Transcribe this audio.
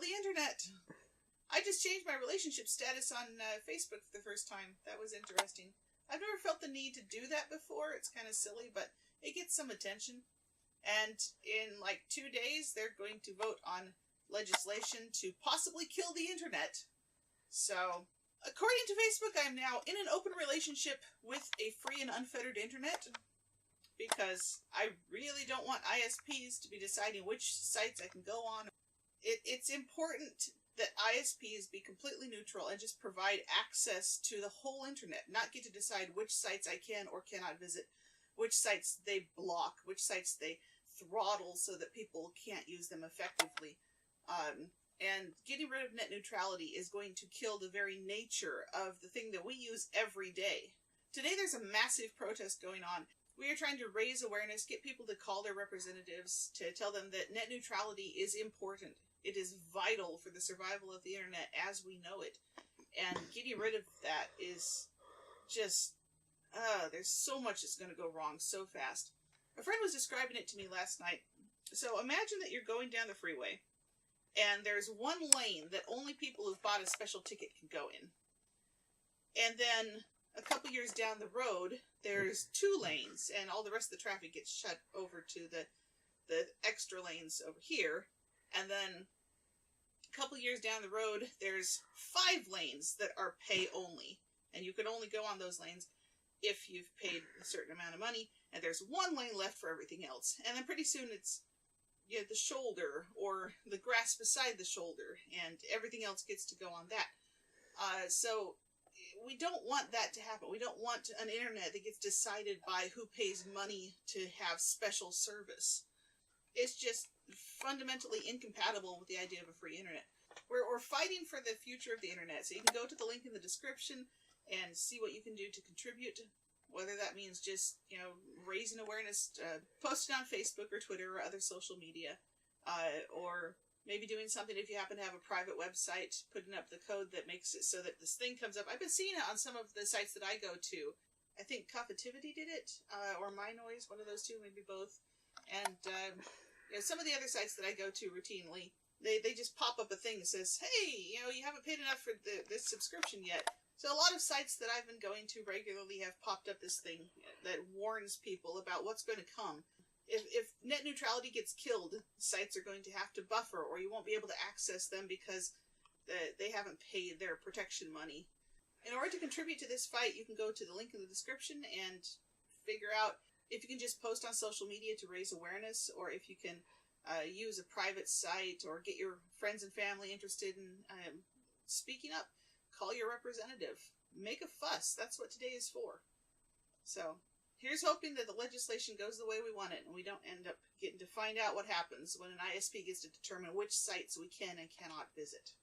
the internet. I just changed my relationship status on Facebook for the first time. That was interesting. I've never felt the need to do that before. It's kind of silly, but it gets some attention. And in like 2 days, they're going to vote on legislation to possibly kill the internet. So, according to Facebook, I'm now in an open relationship with a free and unfettered internet, because I really don't want ISPs to be deciding which sites I can go on. It's important that ISPs be completely neutral and just provide access to the whole internet, not get to decide which sites I can or cannot visit, which sites they block, which sites they throttle so that people can't use them effectively. And getting rid of net neutrality is going to kill the very nature of the thing that we use every day. Today there's a massive protest going on. We are trying to raise awareness, get people to call their representatives, to tell them that net neutrality is important. It is vital for the survival of the internet as we know it. And getting rid of that is just, there's so much that's going to go wrong so fast. A friend was describing it to me last night. So imagine that you're going down the freeway, and there's one lane that only people who've bought a special ticket can go in. And then a couple years down the road, there's 2 lanes, and all the rest of the traffic gets shut over to the extra lanes over here. And then a couple years down the road, there's 5 lanes that are pay only, and you can only go on those lanes if you've paid a certain amount of money, and there's 1 lane left for everything else. And then pretty soon it's the shoulder or the grass beside the shoulder, and everything else gets to go on that. So we don't want that to happen. We don't want an internet that gets decided by who pays money to have special service. It's just fundamentally incompatible with the idea of a free internet. We're fighting for the future of the internet, so you can go to the link in the description and see what you can do to contribute, whether that means just, raising awareness, posting on Facebook or Twitter or other social media, or maybe doing something if you happen to have a private website, putting up the code that makes it so that this thing comes up. I've been seeing it on some of the sites that I go to. I think Coffitivity did it, or MyNoise, one of those two, maybe both. And some of the other sites that I go to routinely, they just pop up a thing that says, hey, you haven't paid enough for this subscription yet. So a lot of sites that I've been going to regularly have popped up this thing that warns people about what's going to come. If net neutrality gets killed, sites are going to have to buffer, or you won't be able to access them because they haven't paid their protection money. In order to contribute to this fight, you can go to the link in the description and figure out if you can just post on social media to raise awareness, or if you can use a private site or get your friends and family interested in speaking up. Call your representative. Make a fuss. That's what today is for. So, here's hoping that the legislation goes the way we want it, and we don't end up getting to find out what happens when an ISP gets to determine which sites we can and cannot visit.